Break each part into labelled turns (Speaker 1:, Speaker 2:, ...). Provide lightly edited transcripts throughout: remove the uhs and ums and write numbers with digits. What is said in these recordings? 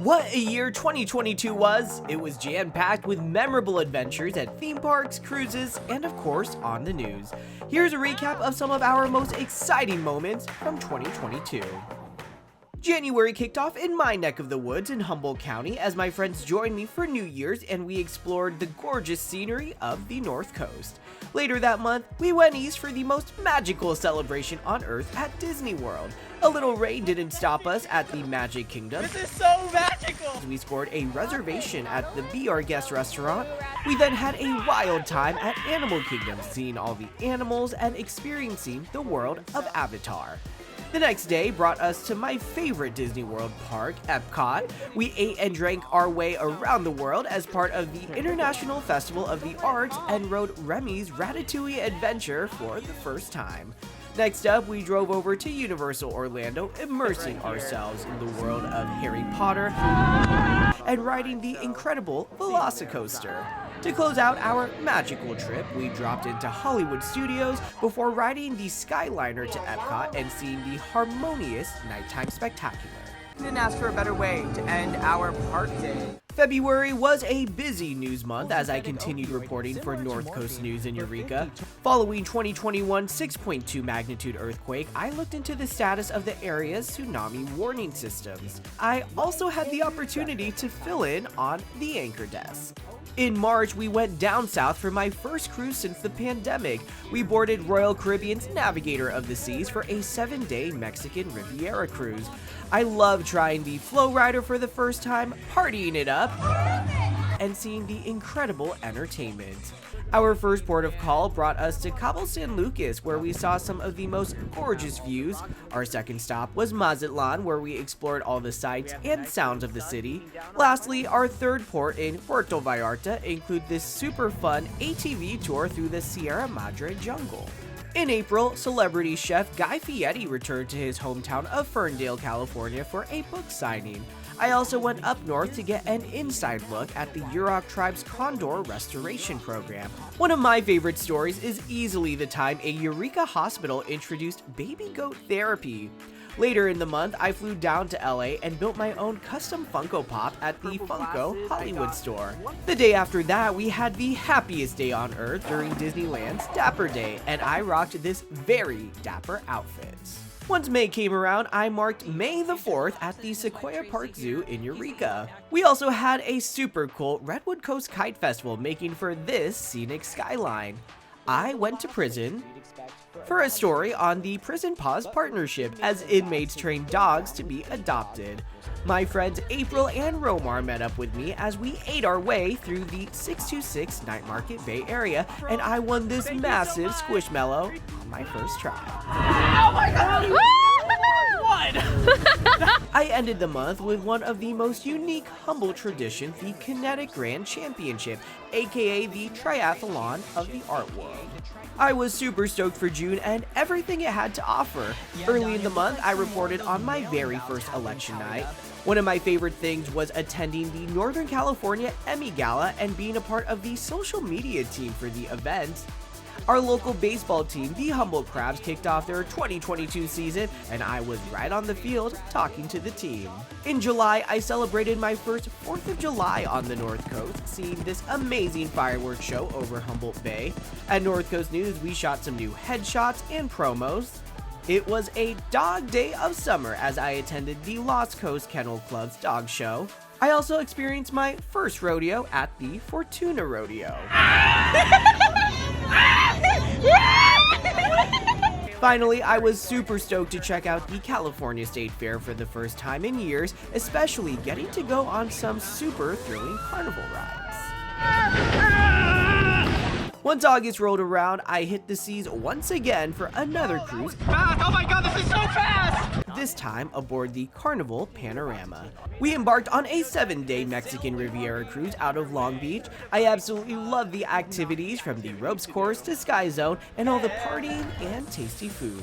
Speaker 1: What a year 2022 was! It was jam-packed with memorable adventures at theme parks, cruises, and of course, on the news. Here's a recap of some of our most exciting moments from 2022. January kicked off in my neck of the woods in Humboldt County as my friends joined me for New Year's and we explored the gorgeous scenery of the North Coast. Later that month, we went east for the most magical celebration on Earth at Disney World. A little rain didn't stop us at the Magic Kingdom.
Speaker 2: This is so magical!
Speaker 1: We scored a reservation at the Be Our Guest restaurant. We then had a wild time at Animal Kingdom, seeing all the animals and experiencing the world of Avatar. The next day brought us to my favorite Disney World park, Epcot. We ate and drank our way around the world as part of the International Festival of the Arts and rode Remy's Ratatouille Adventure for the first time. Next up, we drove over to Universal Orlando, immersing ourselves in the world of Harry Potter and riding the incredible Velocicoaster. To close out our magical trip, we dropped into Hollywood Studios before riding the Skyliner to Epcot and seeing the harmonious nighttime spectacular.
Speaker 2: Couldn't ask for a better way to end our park day.
Speaker 1: February was a busy news month as I continued reporting for North Coast News in Eureka. Following 2021 6.2 magnitude earthquake, I looked into the status of the area's tsunami warning systems. I also had the opportunity to fill in on the anchor desk. In March, we went down south for my first cruise since the pandemic. We boarded Royal Caribbean's Navigator of the Seas for a 7-day Mexican Riviera cruise. I loved trying the Flow Rider for the first time, partying it up, and seeing the incredible entertainment. Our first port of call brought us to Cabo San Lucas, where we saw some of the most gorgeous views. Our second stop was Mazatlan, where we explored all the sights and sounds of the city. Lastly, our third port in Puerto Vallarta included this super fun ATV tour through the Sierra Madre jungle. In April, celebrity chef Guy Fieri returned to his hometown of Ferndale, California for a book signing. I also went up north to get an inside look at the Yurok tribe's condor restoration program. One of my favorite stories is easily the time a Eureka hospital introduced baby goat therapy. Later in the month, I flew down to LA and built my own custom Funko Pop at the Funko Hollywood store. The day after that, we had the happiest day on earth during Disneyland's Dapper Day, and I rocked this very dapper outfit. Once May came around, I marked May the 4th at the Sequoia Park Zoo in Eureka. We also had a super cool Redwood Coast Kite Festival making for this scenic skyline. I went to prison for a story on the Prison Paws partnership as inmates train dogs to be adopted. My friends April and Romar met up with me as we ate our way through the 626 Night Market Bay Area, and I won this massive Squishmallow on my first try.
Speaker 2: Oh my god!
Speaker 1: I ended the month with one of the most unique Humboldt traditions, the Kinetic Grand Championship, aka the Triathlon of the Art World. I was super stoked for June and everything it had to offer. Early in the month, I reported on my very first election night. One of my favorite things was attending the Northern California Emmy Gala and being a part of the social media team for the event. Our local baseball team, the Humboldt Crabs, kicked off their 2022 season, and I was right on the field talking to the team. In July, I celebrated my first 4th of July on the North Coast, seeing this amazing fireworks show over Humboldt Bay. At North Coast News, we shot some new headshots and promos. It was a dog day of summer as I attended the Lost Coast Kennel Club's dog show. I also experienced my first rodeo at the Fortuna Rodeo. Finally, I was super stoked to check out the California State Fair for the first time in years, especially getting to go on some super thrilling carnival rides. Once August rolled around, I hit the seas once again for another cruise.
Speaker 2: Oh my god, this is so fast!
Speaker 1: This time aboard the Carnival Panorama. We embarked on a 7-day Mexican Riviera cruise out of Long Beach. I absolutely loved the activities from the ropes course to Sky Zone and all the partying and tasty food.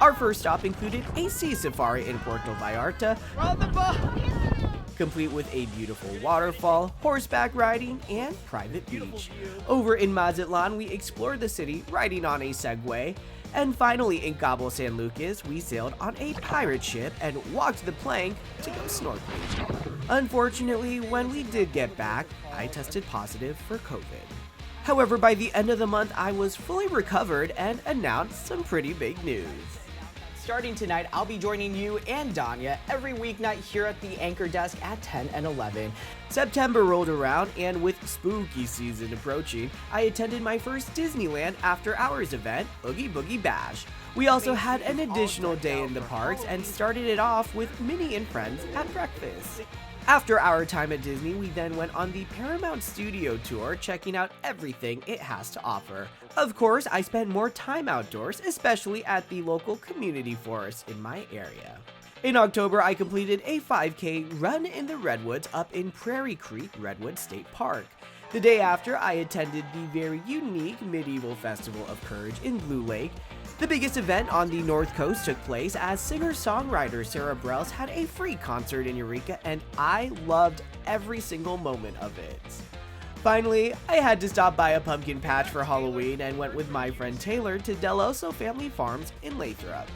Speaker 1: Our first stop included a sea safari in Puerto Vallarta,
Speaker 2: Run the ball!
Speaker 1: complete with a beautiful waterfall, horseback riding, and private beach. Over in Mazatlan, we explored the city riding on a Segway. And finally in Cabo San Lucas, we sailed on a pirate ship and walked the plank to go snorkeling. Unfortunately, when we did get back, I tested positive for COVID. However, by the end of the month, I was fully recovered and announced some pretty big news.
Speaker 3: Starting tonight, I'll be joining you and Danya every weeknight here at the Anchor Desk at 10 and 11.
Speaker 1: September rolled around, and with spooky season approaching, I attended my first Disneyland After Hours event, Oogie Boogie Bash. We also had an additional day in the parks and started it off with Minnie and friends at breakfast. After our time at Disney, we then went on the Paramount Studio tour, checking out everything it has to offer. Of course, I spent more time outdoors, especially at the local community forest in my area. In October, I completed a 5K run in the Redwoods up in Prairie Creek Redwood State Park. The day after, I attended the very unique Medieval Festival of Courage in Blue Lake. The biggest event on the North Coast took place as singer-songwriter Sarah Bareilles had a free concert in Eureka, and I loved every single moment of it. Finally, I had to stop by a pumpkin patch for Halloween and went with my friend Taylor to Del Oso Family Farms in Lathrop.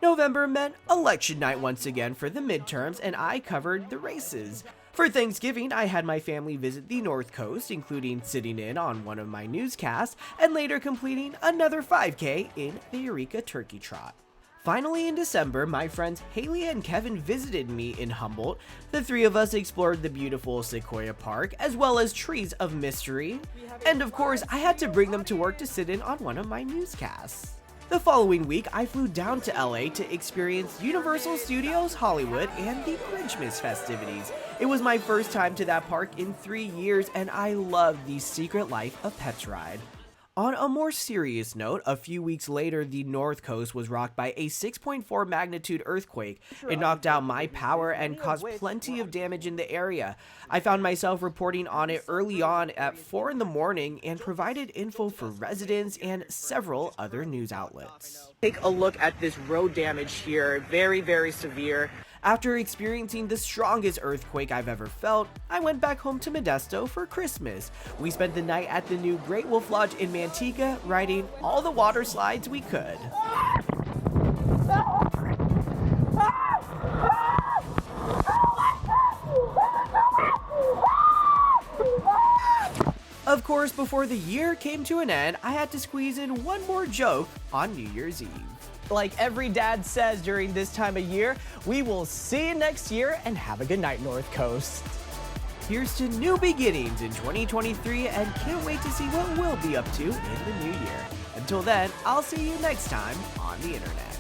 Speaker 1: November meant election night once again for the midterms, and I covered the races. For Thanksgiving, I had my family visit the North Coast, including sitting in on one of my newscasts and later completing another 5K in the Eureka Turkey Trot. Finally, in December, my friends Haley and Kevin visited me in Humboldt. The three of us explored the beautiful Sequoia Park, as well as Trees of Mystery. And of course, I had to bring them to work to sit in on one of my newscasts. The following week, I flew down to LA to experience Universal Studios Hollywood and the Grinchmas festivities. It was my first time to that park in 3 years, and I loved the Secret Life of Pets ride. On a more serious note, a few weeks later, the North Coast was rocked by a 6.4 magnitude earthquake. It knocked out my power and caused plenty of damage in the area. I found myself reporting on it early on at 4 in the morning and provided info for residents and several other news outlets.
Speaker 2: Take a look at this road damage here. Very, very severe.
Speaker 1: After experiencing the strongest earthquake I've ever felt, I went back home to Modesto for Christmas. We spent the night at the new Great Wolf Lodge in Manteca, riding all the water slides we could. Of course, before the year came to an end, I had to squeeze in one more joke on New Year's Eve.
Speaker 3: Like every dad says during this time of year, we will see you next year, and have a good night, North Coast.
Speaker 1: Here's to new beginnings in 2023, and can't wait to see what we'll be up to in the new year. Until then, I'll see you next time on the internet.